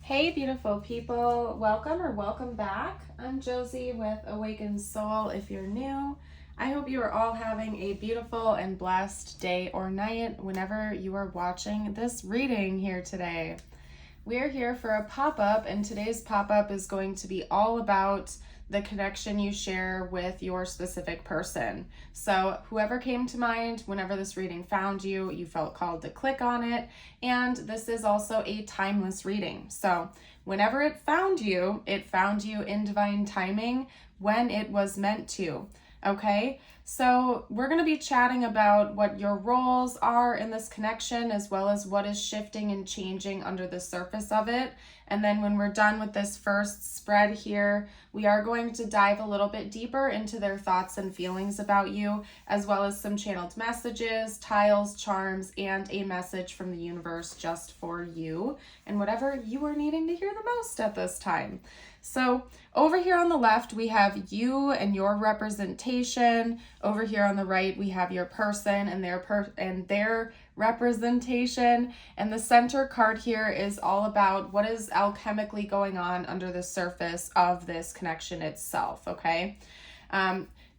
Hey, beautiful people. Welcome back. I'm Josie with Awakened Soul. If you're new, I hope you are all having a beautiful and blessed day or night whenever you are watching this reading here today. We're here for a pop-up, and today's pop-up is going to be all about the connection you share with your specific person. So whoever came to mind, whenever this reading found you, you felt called to click on it. And this is also a timeless reading. So whenever it found you in divine timing when it was meant to. Okay, so we're going to be chatting about what your roles are in this connection, as well as what is shifting and changing under the surface of it. And then when we're done with this first spread here, we are going to dive a little bit deeper into their thoughts and feelings about you, as well as some channeled messages, tiles, charms, and a message from the universe just for you and whatever you are needing to hear the most at this time. So over here on the left, we have you and your representation. Over here on the right, we have your person and their representation. And the center card here is all about what is alchemically going on under the surface of this connection itself, okay?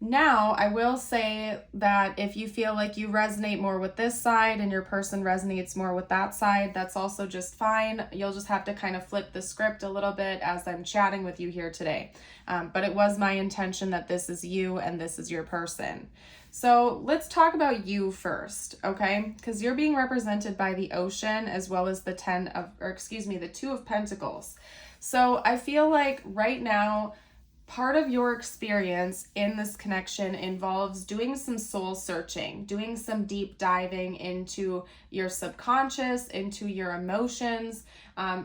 Now, I will say that if you feel like you resonate more with this side and your person resonates more with that side, that's also just fine. You'll just have to kind of flip the script a little bit as I'm chatting with you here today. But it was my intention that this is you and this is your person. So let's talk about you first, okay? Because you're being represented by the ocean as well as the the Two of Pentacles. So I feel like right now, part of your experience in this connection involves doing some soul searching, doing some deep diving into your subconscious, into your emotions,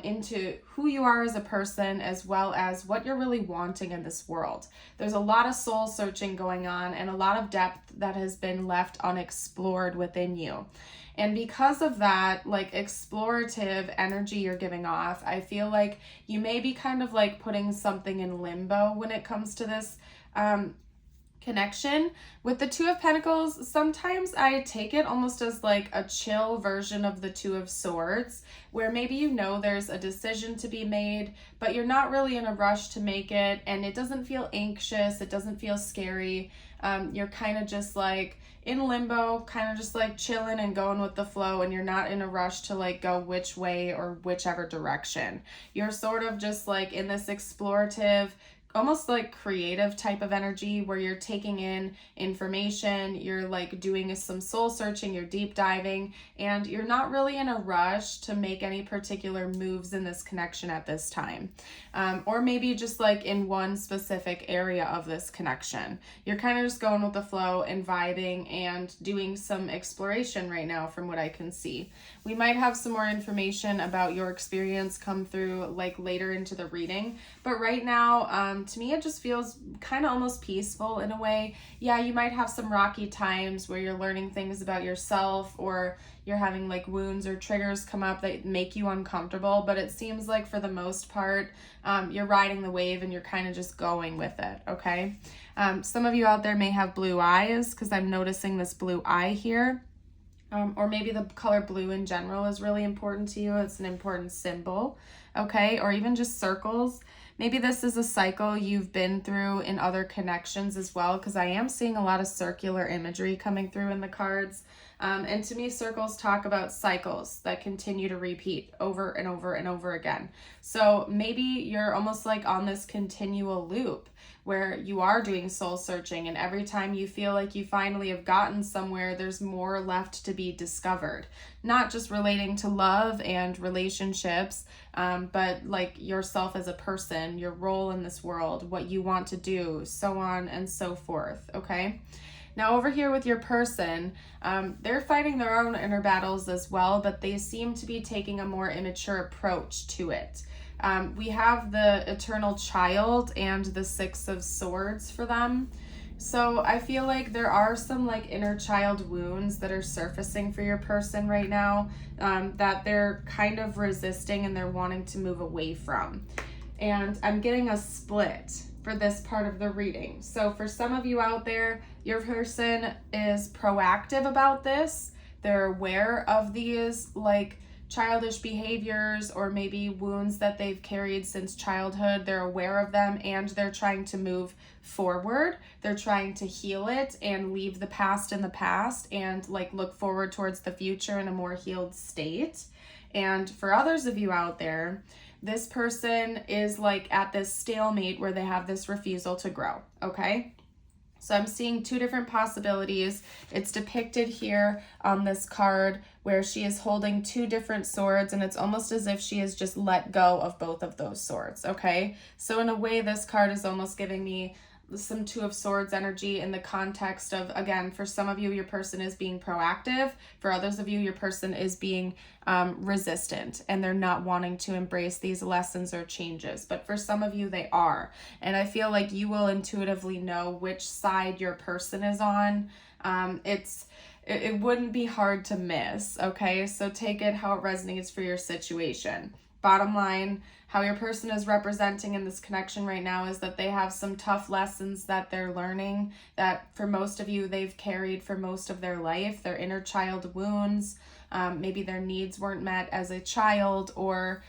into who you are as a person, as well as what you're really wanting in this world. There's a lot of soul searching going on and a lot of depth that has been left unexplored within you. And because of that, like explorative energy you're giving off, I feel like you may be kind of like putting something in limbo when it comes to this connection. With the Two of Pentacles, sometimes I take it almost as like a chill version of the Two of Swords, where maybe you know there's a decision to be made, but you're not really in a rush to make it, and it doesn't feel anxious, it doesn't feel scary. You're kind of just like in limbo, kind of just like chilling and going with the flow, and you're not in a rush to like go which way or whichever direction. You're sort of just like in this explorative, almost like creative type of energy where you're taking in information, you're like doing some soul searching, you're deep diving, and you're not really in a rush to make any particular moves in this connection at this time. Or maybe just like in one specific area of this connection. You're kind of just going with the flow and vibing and doing some exploration right now from what I can see. We might have some more information about your experience come through like later into the reading, but right now, to me, it just feels kind of almost peaceful in a way. Yeah, you might have some rocky times where you're learning things about yourself, or you're having like wounds or triggers come up that make you uncomfortable, but it seems like for the most part, you're riding the wave and you're kind of just going with it, okay? Some of you out there may have blue eyes because I'm noticing this blue eye here. Or maybe the color blue in general is really important to you. It's an important symbol, okay? Or even just circles. Maybe this is a cycle you've been through in other connections as well, because I am seeing a lot of circular imagery coming through in the cards. And to me, circles talk about cycles that continue to repeat over and over and over again. So maybe you're almost like on this continual loop where you are doing soul searching, and every time you feel like you finally have gotten somewhere, there's more left to be discovered. Not just relating to love and relationships, but like yourself as a person, your role in this world, what you want to do, so on and so forth, okay? Now over here with your person, they're fighting their own inner battles as well, but they seem to be taking a more immature approach to it. We have the Eternal Child and the Six of Swords for them. So I feel like there are some like inner child wounds that are surfacing for your person right now, that they're kind of resisting and they're wanting to move away from. And I'm getting a split for this part of the reading. So for some of you out there, your person is proactive about this. They're aware of these like childish behaviors or maybe wounds that they've carried since childhood. They're aware of them and they're trying to move forward. They're trying to heal it and leave the past in the past and like look forward towards the future in a more healed state. And for others of you out there, this person is like at this stalemate where they have this refusal to grow, okay? So I'm seeing two different possibilities. It's depicted here on this card where she is holding two different swords, and it's almost as if she has just let go of both of those swords, okay? So in a way, this card is almost giving me some Two of Swords energy in the context of, again, for some of you, your person is being proactive. For others of you, your person is being resistant and they're not wanting to embrace these lessons or changes. But for some of you, they are. And I feel like you will intuitively know which side your person is on. It wouldn't be hard to miss, okay? So take it how it resonates for your situation. Bottom line, how your person is representing in this connection right now is that they have some tough lessons that they're learning that for most of you they've carried for most of their life, their inner child wounds. Maybe their needs weren't met as a child, or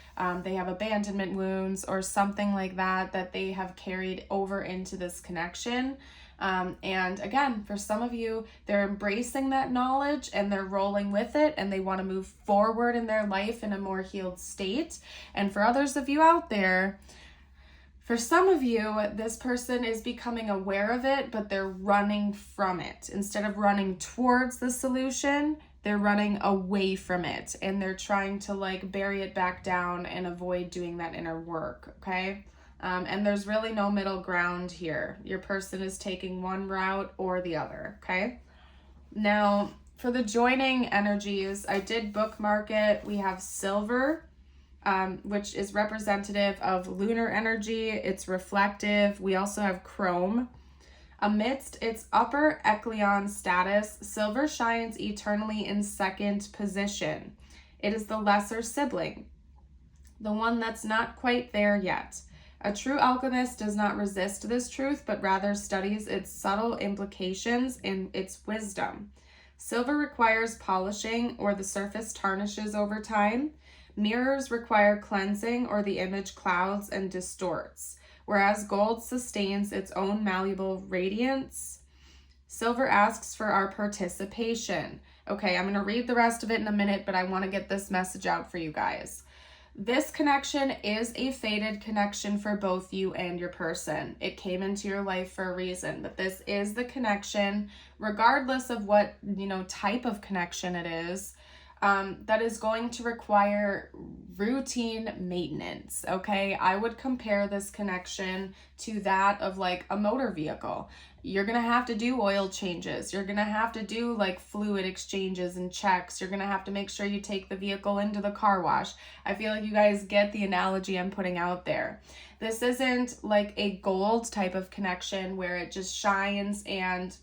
they have abandonment wounds or something like that that they have carried over into this connection. And again, for some of you, they're embracing that knowledge and they're rolling with it and they want to move forward in their life in a more healed state. And for others of you out there, for some of you, this person is becoming aware of it, but they're running from it. Instead of running towards the solution, they're running away from it and they're trying to like bury it back down and avoid doing that inner work, okay? And there's really no middle ground here. Your person is taking one route or the other, okay? Now, for the joining energies, I did bookmark it. We have silver, which is representative of lunar energy. It's reflective. We also have chrome. Amidst its upper echelon status, silver shines eternally in second position. It is the lesser sibling, the one that's not quite there yet. A true alchemist does not resist this truth, but rather studies its subtle implications and its wisdom. Silver requires polishing, or the surface tarnishes over time. Mirrors require cleansing, or the image clouds and distorts. Whereas gold sustains its own malleable radiance, silver asks for our participation. Okay, I'm going to read the rest of it in a minute, but I want to get this message out for you guys. This connection is a fated connection for both you and your person. It came into your life for a reason, but this is the connection, regardless of what, type of connection it is, that is going to require routine maintenance, okay? I would compare this connection to that of like a motor vehicle. You're going to have to do oil changes. You're going to have to do like fluid exchanges and checks. You're going to have to make sure you take the vehicle into the car wash. I feel like you guys get the analogy I'm putting out there. This isn't like a gold type of connection where it just shines and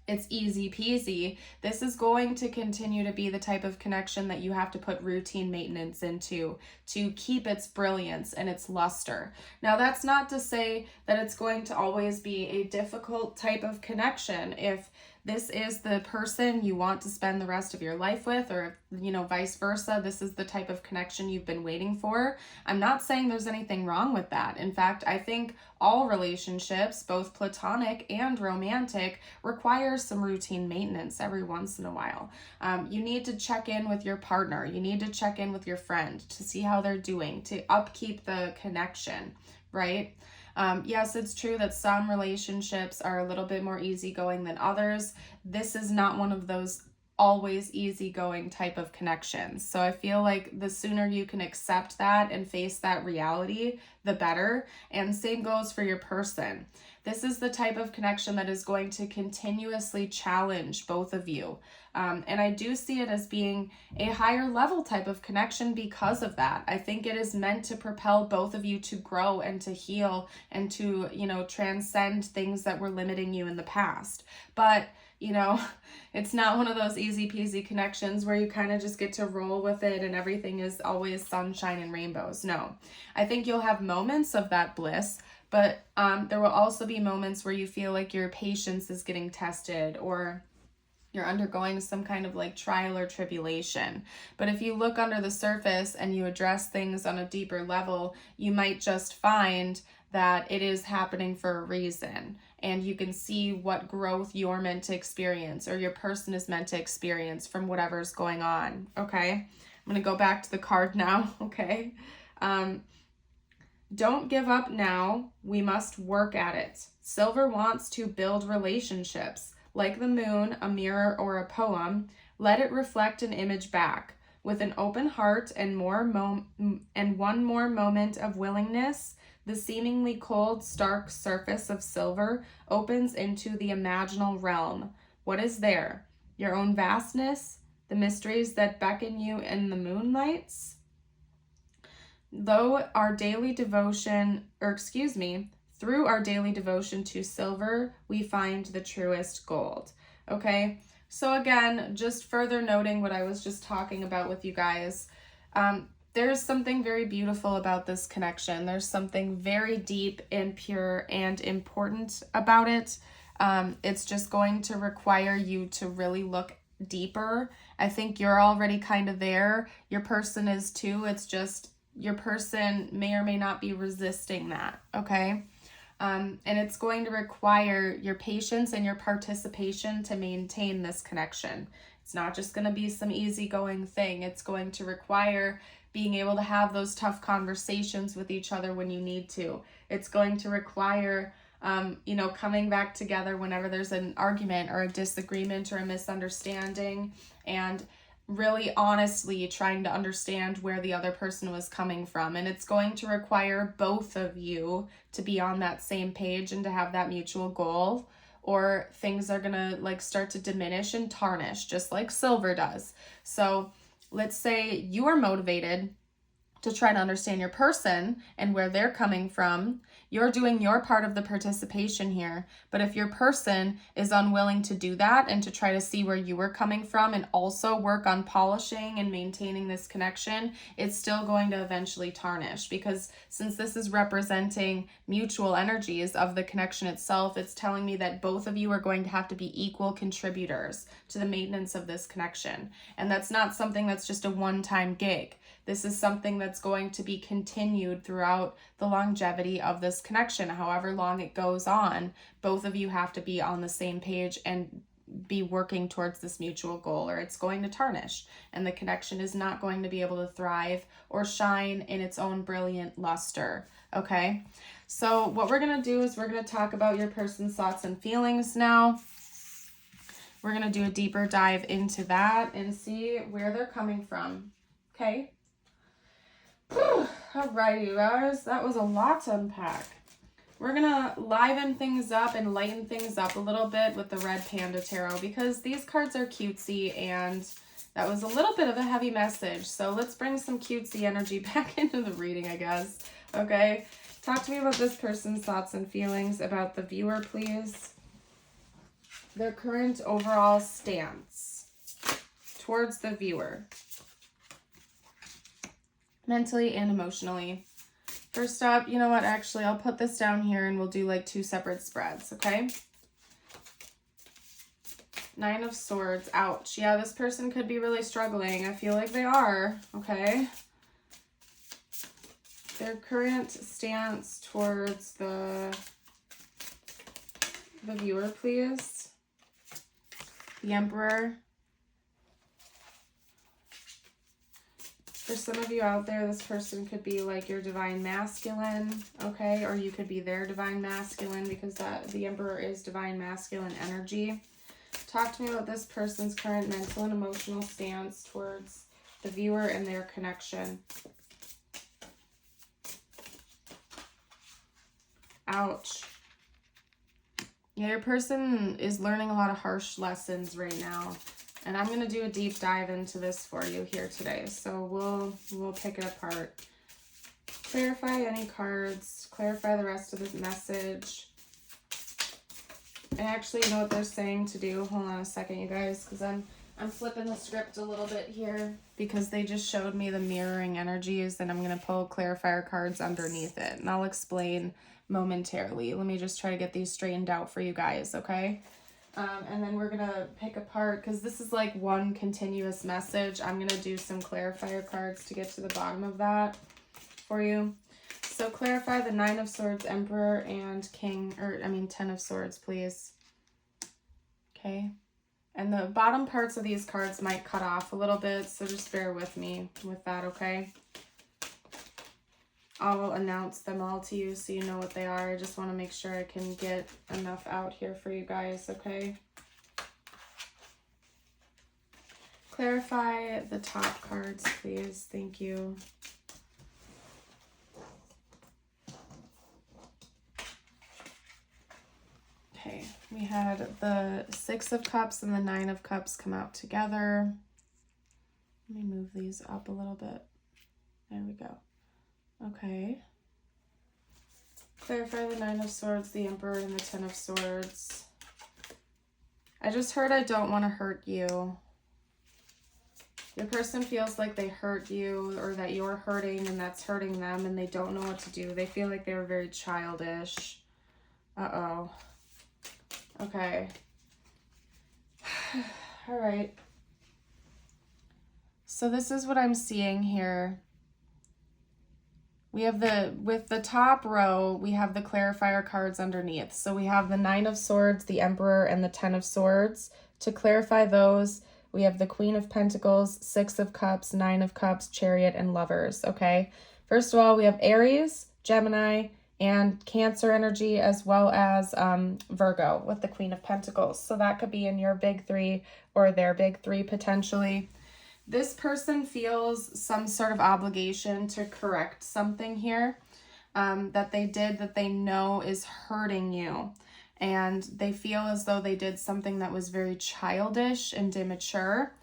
it's easy peasy. This is going to continue to be the type of connection that you have to put routine maintenance into to keep its brilliance and its luster. Now, that's not to say that it's going to always be a difficult type of connection. If this is the person you want to spend the rest of your life with, or, vice versa, this is the type of connection you've been waiting for, I'm not saying there's anything wrong with that. In fact, I think all relationships, both platonic and romantic, require some routine maintenance every once in a while. You need to check in with your partner. You need to check in with your friend to see how they're doing, to upkeep the connection, right? Yes, it's true that some relationships are a little bit more easygoing than others. This is not one of those always easygoing type of connections. So I feel like the sooner you can accept that and face that reality, the better. And same goes for your person. This is the type of connection that is going to continuously challenge both of you. And I do see it as being a higher level type of connection because of that. I think it is meant to propel both of you to grow and to heal and to, transcend things that were limiting you in the past. But it's not one of those easy peasy connections where you kind of just get to roll with it and everything is always sunshine and rainbows. No, I think you'll have moments of that bliss, but there will also be moments where you feel like your patience is getting tested, or You're undergoing some kind of like trial or tribulation. But if you look under the surface and you address things on a deeper level, you might just find that it is happening for a reason. And you can see what growth you're meant to experience or your person is meant to experience from whatever's going on. Okay. I'm going to go back to the card now. Okay. Don't give up now. We must work at it. Silver wants to build relationships. Like the moon, a mirror, or a poem, let it reflect an image back. With an open heart and one more moment of willingness, the seemingly cold, stark surface of silver opens into the imaginal realm. What is there? Your own vastness, the mysteries that beckon you in the moonlights. Through our daily devotion to silver, we find the truest gold. Okay, so again, just further noting what I was just talking about with you guys, there's something very beautiful about this connection. There's something very deep and pure and important about it. It's just going to require you to really look deeper. I think you're already kind of there. Your person is too. It's just your person may or may not be resisting that, okay? And it's going to require your patience and your participation to maintain this connection. It's not just going to be some easygoing thing. It's going to require being able to have those tough conversations with each other when you need to. It's going to require, coming back together whenever there's an argument or a disagreement or a misunderstanding, and really honestly trying to understand where the other person was coming from. And it's going to require both of you to be on that same page and to have that mutual goal, or things are gonna like start to diminish and tarnish, just like silver does. So let's say you are motivated to try to understand your person and where they're coming from. You're doing your part of the participation here. But if your person is unwilling to do that and to try to see where you were coming from and also work on polishing and maintaining this connection, it's still going to eventually tarnish, because since this is representing mutual energies of the connection itself, it's telling me that both of you are going to have to be equal contributors to the maintenance of this connection. And that's not something that's just a one-time gig. This is something that's going to be continued throughout the longevity of this connection. However long it goes on, both of you have to be on the same page and be working towards this mutual goal, or it's going to tarnish and the connection is not going to be able to thrive or shine in its own brilliant luster. Okay, so what we're going to do is we're going to talk about your person's thoughts and feelings now. We're going to do a deeper dive into that and see where they're coming from. Okay. Alrighty, you guys, that was a lot to unpack. We're gonna liven things up and lighten things up a little bit with the Red Panda Tarot, because these cards are cutesy and that was a little bit of a heavy message. So let's bring some cutesy energy back into the reading, I guess. Okay, talk to me about this person's thoughts and feelings about the viewer, please. Their current overall stance towards the viewer, mentally and emotionally. First up, you know what, actually, I'll put this down here and we'll do like two separate spreads, okay? Nine of Swords, ouch. Yeah, this person could be really struggling. I feel like they are, okay? Their current stance towards the viewer, please. The Emperor. For some of you out there, this person could be like your divine masculine, okay? Or you could be their divine masculine, because the Emperor is divine masculine energy. Talk to me about this person's current mental and emotional stance towards the viewer and their connection. Ouch. Yeah, your person is learning a lot of harsh lessons right now. And I'm going to do a deep dive into this for you here today. So we'll pick it apart. Clarify any cards. Clarify the rest of the message. And actually, you know what they're saying to do? Hold on a second, you guys, because I'm flipping the script a little bit here, because they just showed me the mirroring energies, and I'm going to pull clarifier cards underneath it. And I'll explain momentarily. Let me just try to get these straightened out for you guys, okay? And then we're going to pick apart, because this is like one continuous message. I'm going to do some clarifier cards to get to the bottom of that for you. So clarify the 9 of Swords, Emperor, and King, or I mean 10 of Swords, please. Okay. And the bottom parts of these cards might cut off a little bit, so just bear with me with that, okay? I'll announce them all to you so you know what they are. I just want to make sure I can get enough out here for you guys, okay? Clarify the top cards, please. Thank you. Okay, we had the 6 of Cups and the 9 of Cups come out together. Let me move these up a little bit. There we go. Okay. Clarify the 9 of Swords, the Emperor, and the 10 of Swords. I just heard I don't want to hurt you. Your person feels like they hurt you, or that you're hurting and that's hurting them, and they don't know what to do. They feel like they were very childish. Uh-oh. Okay. All right. So this is what I'm seeing here. We have with the top row, we have the clarifier cards underneath. So we have the 9 of Swords, the Emperor, and the 10 of Swords. To clarify those, we have the Queen of Pentacles, 6 of Cups, 9 of Cups, Chariot, and Lovers, okay? First of all, we have Aries, Gemini, and Cancer energy, as well as Virgo with the Queen of Pentacles. So that could be in your big 3 or their big 3 potentially. This person feels some sort of obligation to correct something here that they did that they know is hurting you. And they feel as though they did something that was very childish and immature.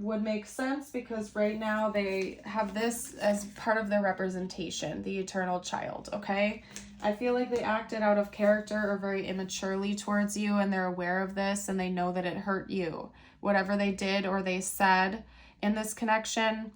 Would make sense because right now they have this as part of their representation, the eternal child, okay? I feel like they acted out of character or very immaturely towards you, and they're aware of this and they know that it hurt you. Whatever they did or they said in this connection.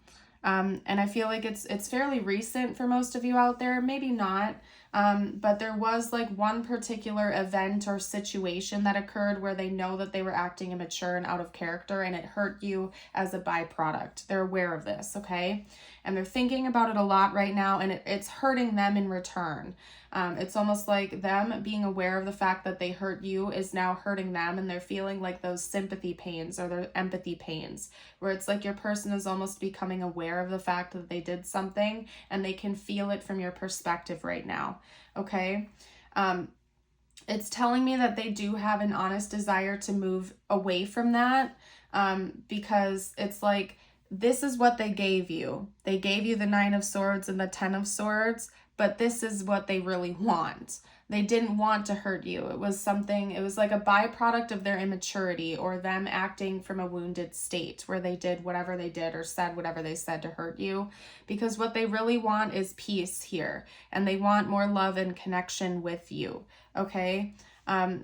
And I feel like it's fairly recent for most of you out there, maybe not. But there was like one particular event or situation that occurred where they know that they were acting immature and out of character, and it hurt you as a byproduct. They're aware of this, okay? And they're thinking about it a lot right now, and it's hurting them in return. It's almost like them being aware of the fact that they hurt you is now hurting them, and they're feeling like those sympathy pains or their empathy pains, where it's like your person is almost becoming aware of the fact that they did something, and they can feel it from your perspective right now, okay? It's telling me that they do have an honest desire to move away from that, because it's like, this is what they gave you. They gave you the 9 of Swords and the 10 of Swords, but this is what they really want. They didn't want to hurt you. It was like a byproduct of their immaturity or them acting from a wounded state where they did whatever they did or said whatever they said to hurt you. Because what they really want is peace here, and they want more love and connection with you, okay?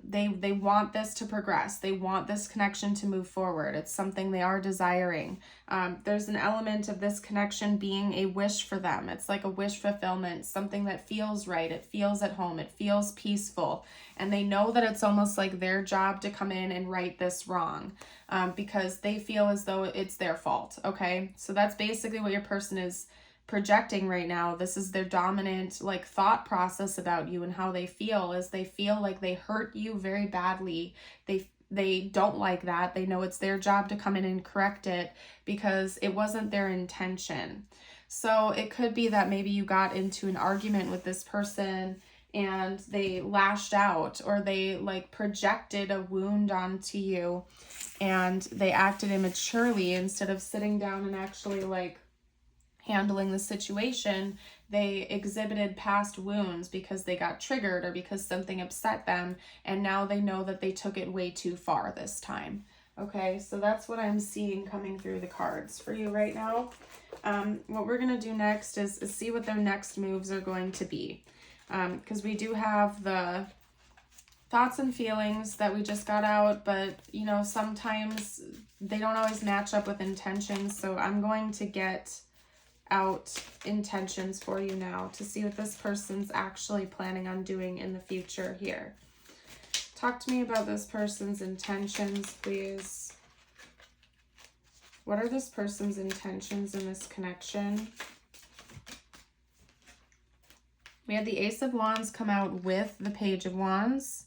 They want this to progress. They want this connection to move forward. It's something they are desiring. There's an element of this connection being a wish for them. It's like a wish fulfillment, something that feels right. It feels at home. It feels peaceful. And they know that it's almost like their job to come in and right this wrong, because they feel as though it's their fault. Okay. So that's basically what your person is projecting right now. This is their dominant like thought process about you and how they feel, is they feel like they hurt you very badly. They don't like that. They know it's their job to come in and correct it because it wasn't their intention. So it could be that maybe you got into an argument with this person and they lashed out, or they like projected a wound onto you and they acted immaturely instead of sitting down and actually like handling the situation. They exhibited past wounds because they got triggered or because something upset them, and now they know that they took it way too far this time. Okay, so that's what I'm seeing coming through the cards for you right now. What we're going to do next is see what their next moves are going to be, because we do have the thoughts and feelings that we just got out, but you know, sometimes they don't always match up with intentions, so I'm going to get out intentions for you now to see what this person's actually planning on doing in the future here. Talk to me about this person's intentions, please. What are this person's intentions in this connection? We had the Ace of Wands come out with the Page of Wands.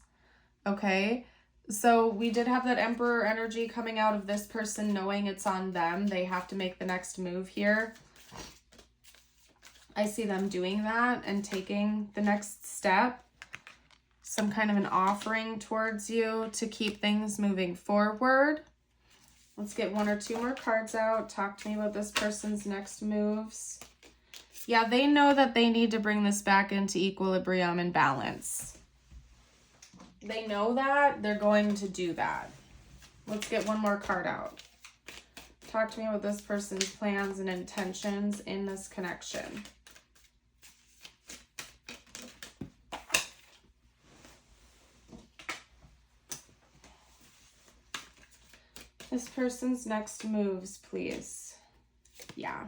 Okay, so we did have that Emperor energy coming out of this person knowing it's on them. They have to make the next move here. I see them doing that and taking the next step. Some kind of an offering towards you to keep things moving forward. Let's get 1 or 2 more cards out. Talk to me about this person's next moves. Yeah, they know that they need to bring this back into equilibrium and balance. They know that. They're going to do that. Let's get 1 more card out. Talk to me about this person's plans and intentions in this connection. This person's next moves, please. Yeah.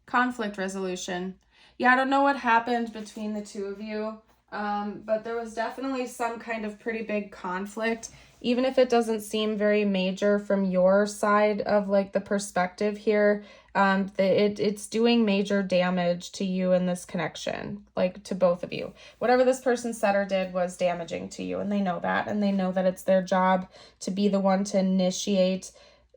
Conflict resolution. Yeah, I don't know what happened between the two of you, but there was definitely some kind of pretty big conflict, even if it doesn't seem very major from your side of like the perspective here. It's doing major damage to you in this connection, like to both of you. Whatever this person said or did was damaging to you, and they know that, and they know that it's their job to be the one to initiate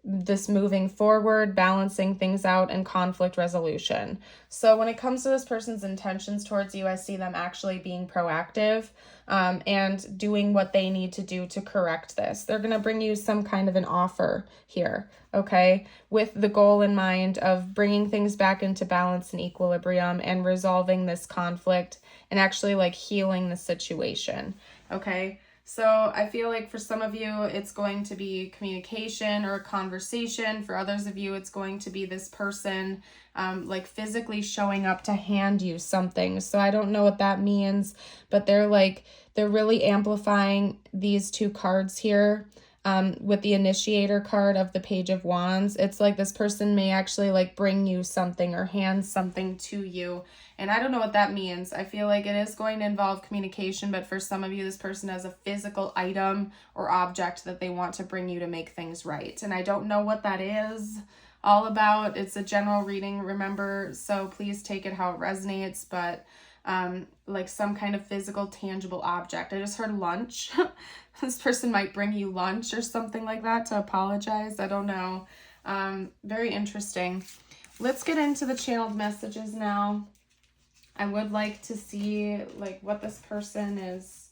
this moving forward, balancing things out, and conflict resolution. So when it comes to this person's intentions towards you, I see them actually being proactive and doing what they need to do to correct this. They're going to bring you some kind of an offer here, okay, with the goal in mind of bringing things back into balance and equilibrium and resolving this conflict and actually like healing the situation, okay? So I feel like for some of you, it's going to be communication or a conversation. For others of you, it's going to be this person like physically showing up to hand you something. So I don't know what that means, but they're really amplifying these 2 cards here. With the initiator card of the Page of Wands, it's like this person may actually like bring you something or hand something to you. And I don't know what that means. I feel like it is going to involve communication, but for some of you, this person has a physical item or object that they want to bring you to make things right. And I don't know what that is all about. It's a general reading, remember, so please take it how it resonates, but like some kind of physical, tangible object. I just heard lunch. This person might bring you lunch or something like that to apologize. I don't know. Very interesting. Let's get into the channeled messages now. I would like to see like what this person is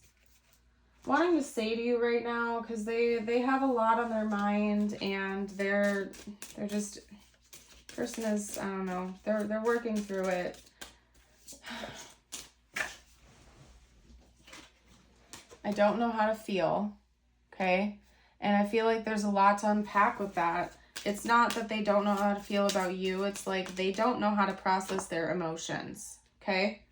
wanting to say to you right now, because they have a lot on their mind, and they're just, person is, I don't know, they're working through it. I don't know how to feel, okay? And I feel like there's a lot to unpack with that. It's not that they don't know how to feel about you. It's like they don't know how to process their emotions, okay?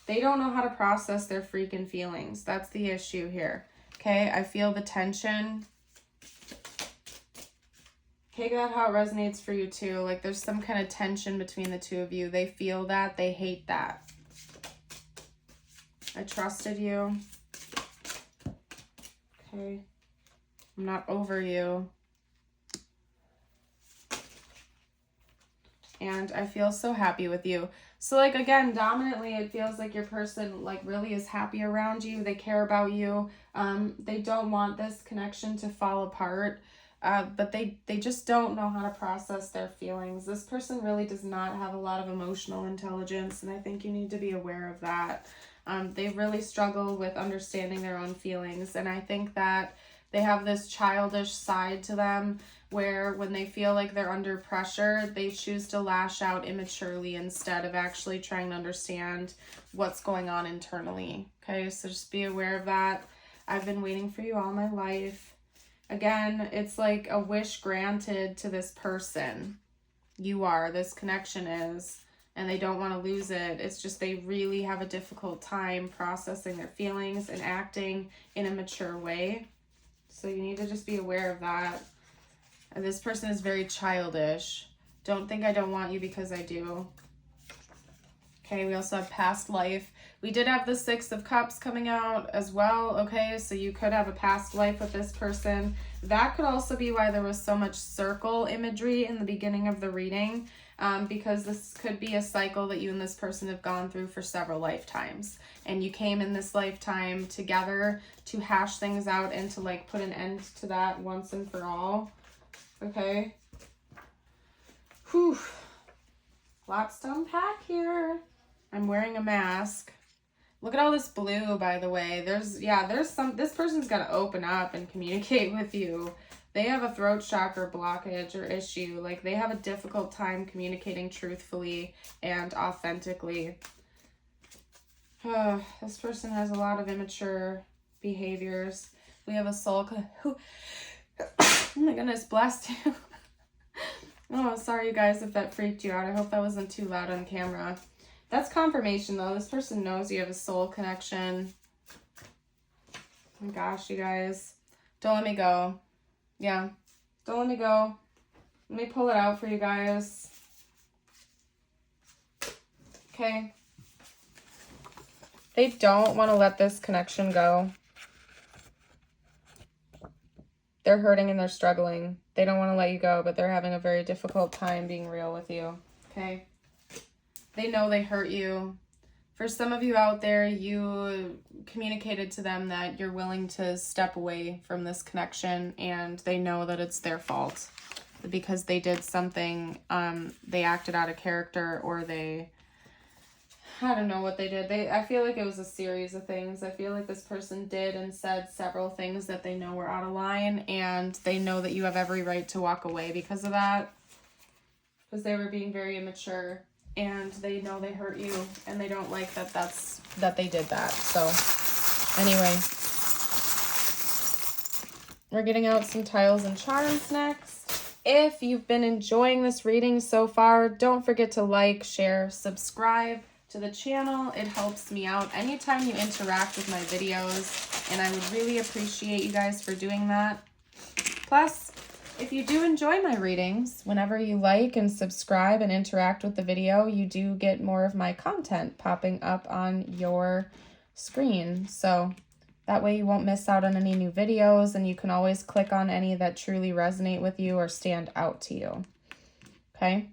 They don't know how to process their freaking feelings. That's the issue here, okay? I feel the tension. Take that how it resonates for you too. Like there's some kind of tension between the two of you. They feel that. They hate that. I trusted you. Okay, I'm not over you. And I feel so happy with you. So like, again, dominantly, it feels like your person like really is happy around you. They care about you. They don't want this connection to fall apart. But they just don't know how to process their feelings. This person really does not have a lot of emotional intelligence, and I think you need to be aware of that. They really struggle with understanding their own feelings, and I think that they have this childish side to them where when they feel like they're under pressure, they choose to lash out immaturely instead of actually trying to understand what's going on internally. Okay, so just be aware of that. I've been waiting for you all my life. Again, it's like a wish granted to this person. You are, this connection is, and they don't want to lose it. It's just they really have a difficult time processing their feelings and acting in a mature way. So you need to just be aware of that. And this person is very childish. Don't think I don't want you because I do. Okay, we also have past life. We did have the Six of Cups coming out as well, okay? So you could have a past life with this person. That could also be why there was so much circle imagery in the beginning of the reading, because this could be a cycle that you and this person have gone through for several lifetimes. And you came in this lifetime together to hash things out and to like put an end to that once and for all, okay? Whew. Lots to unpack here. I'm wearing a mask. Look at all this blue, by the way. There's this person's got to open up and communicate with you. They have a throat chakra blockage or issue. Like, they have a difficult time communicating truthfully and authentically. This person has a lot of immature behaviors. We have a soul. Oh my goodness, bless you. Oh, sorry you guys if that freaked you out. I hope that wasn't too loud on camera. That's confirmation though. This person knows you have a soul connection. Oh my gosh, you guys. Don't let me go. Yeah, don't let me go. Let me pull it out for you guys. Okay. They don't want to let this connection go. They're hurting and they're struggling. They don't want to let you go, but they're having a very difficult time being real with you, okay? They know they hurt you. For some of you out there, you communicated to them that you're willing to step away from this connection, and they know that it's their fault because they did something, they acted out of character, or I don't know what they did. I feel like it was a series of things. I feel like this person did and said several things that they know were out of line, and they know that you have every right to walk away because of that. Because they were being very immature, and they know they hurt you, and they don't like that they did that. So anyway, we're getting out some tiles and charms next. If you've been enjoying this reading so far, don't forget to like, share, subscribe to the channel. It helps me out anytime you interact with my videos, and I would really appreciate you guys for doing that. Plus, if you do enjoy my readings, whenever you like and subscribe and interact with the video, you do get more of my content popping up on your screen. So that way you won't miss out on any new videos, and you can always click on any that truly resonate with you or stand out to you. Okay?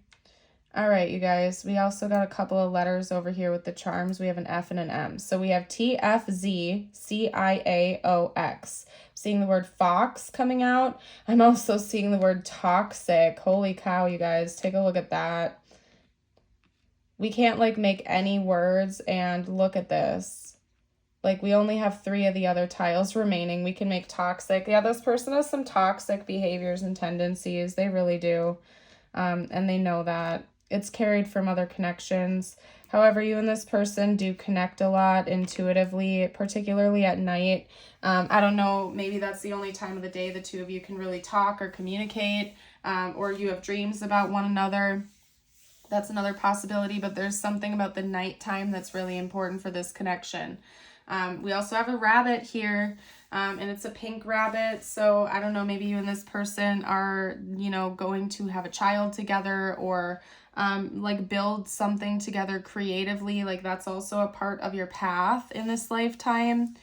All right, you guys, we also got a couple of letters over here with the charms. We have an F and an M. So we have TFZCIAOX. Seeing the word fox coming out. I'm also seeing the word toxic. Holy cow, you guys, take a look at that. We can't like make any words, and look at this. Like, we only have 3 of the other tiles remaining. We can make toxic. Yeah, this person has some toxic behaviors and tendencies. They really do. And they know that. It's carried from other connections. However, you and this person do connect a lot intuitively, particularly at night. I don't know, maybe that's the only time of the day the two of you can really talk or communicate, or you have dreams about one another. That's another possibility, but there's something about the nighttime that's really important for this connection. We also have a rabbit here, and it's a pink rabbit. So I don't know, maybe you and this person are, going to have a child together, or like build something together creatively. Like, that's also a part of your path in this lifetime.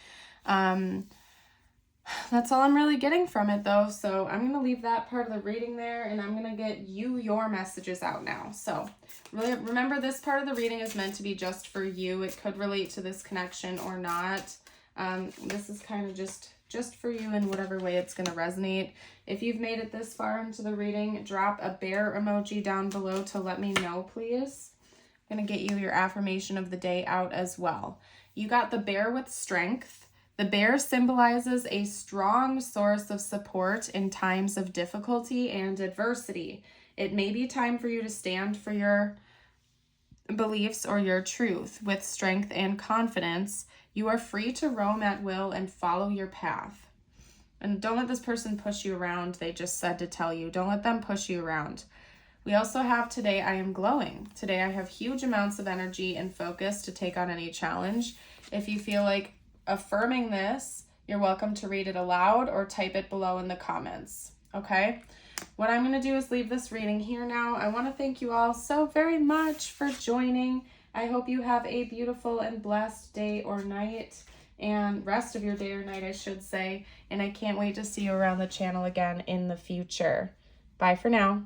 That's all I'm really getting from it though. So I'm going to leave that part of the reading there, and I'm going to get your messages out now. So really remember, this part of the reading is meant to be just for you. It could relate to this connection or not. This is kind of just for you in whatever way it's going to resonate. If you've made it this far into the reading, drop a bear emoji down below to let me know, please. I'm going to get you your affirmation of the day out as well. You got the bear with strength. The bear symbolizes a strong source of support in times of difficulty and adversity. It may be time for you to stand for your beliefs or your truth with strength and confidence. You are free to roam at will and follow your path. And don't let this person push you around. They just said to tell you, don't let them push you around. We also have today, I am glowing. Today I have huge amounts of energy and focus to take on any challenge. If you feel like affirming this, you're welcome to read it aloud or type it below in the comments. Okay? What I'm going to do is leave this reading here now. I want to thank you all so very much for joining. I hope you have a beautiful and blessed day or night, and rest of your day or night, I should say. And I can't wait to see you around the channel again in the future. Bye for now.